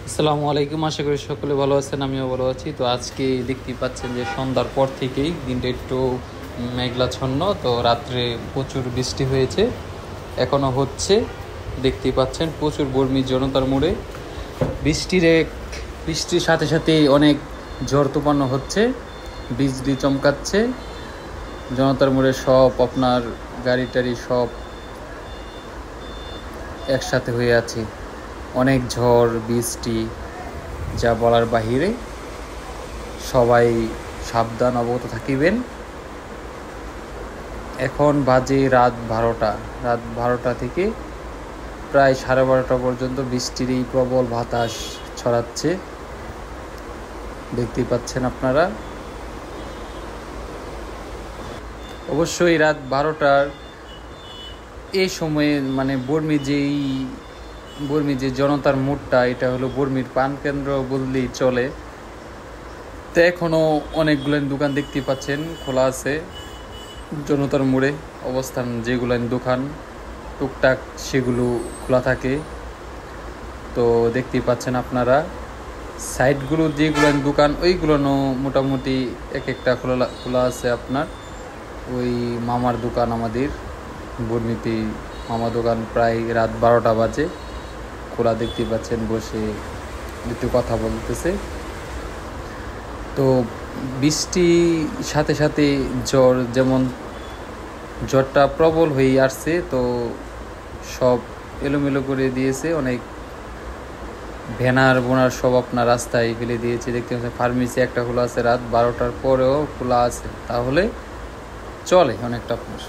আসসালামু আলাইকুম, আশা করি সকলে ভালো আছেন, আমিও ভালো আছি। তো আজকে দেখতেই পাচ্ছেন যে সন্ধ্যার পর থেকেই দিনটা একটু মেঘলাচ্ছন্ন। তো রাত্রে প্রচুর বৃষ্টি হয়েছে, এখনও হচ্ছে। দেখতেই পাচ্ছেন প্রচুর বর্মি জনতার মোড়ে বৃষ্টির সাথে সাথে অনেক ঝড় তুফানও হচ্ছে, বিজলি চমকাচ্ছে। জনতার মোড়ে সব আপনার গাড়ি টাড়ি সব একসাথে হয়ে আছে। অনেক ঝড় বৃষ্টি, যা বলার বাহিরে। সবাই সাবধান অবগত থাকিবেন। এখন বাজে রাত 12টা থেকে প্রায় 12:30 পর্যন্ত বৃষ্টির এই প্রবল বাতাস ছড়াচ্ছে, দেখতেই পাচ্ছেন আপনারা। অবশ্যই রাত 12টার এই সময়ে মানে বর্মি যে জনতার মোড়টা, এটা হলো বর্মির প্রাণকেন্দ্র বললেই চলে। তো এখনও অনেকগুলো দোকান দেখতেই পাচ্ছেন খোলা আছে জনতার মোড়ে। অবস্থান যেগুলো দোকান টুকটাক সেগুলো খোলা থাকে। তো দেখতেই পাচ্ছেন আপনারা সাইডগুলো যেগুলো দোকান ওইগুলো মোটামুটি এক একটা খোলা আছে। আপনার ওই মামার দোকান, আমাদের বর্মিতে মামা দোকান প্রায় রাত 12টা বাজে খোলা, দেখতেই পাচ্ছেন বসে একটু কথা বলতেছে। তো বৃষ্টি সাথে সাথে যেমন ঝড়টা প্রবল হয়ে আসছে, তো সব এলোমেলো করে দিয়েছে। অনেক ভ্যানার বোনার সব আপনার রাস্তায় ফেলে দিয়েছে। দেখতে পাচ্ছেন ফার্মেসি একটা খোলা আছে, রাত 12টার পরেও খোলা আছে, তাহলে চলে অনেকটা আপনার।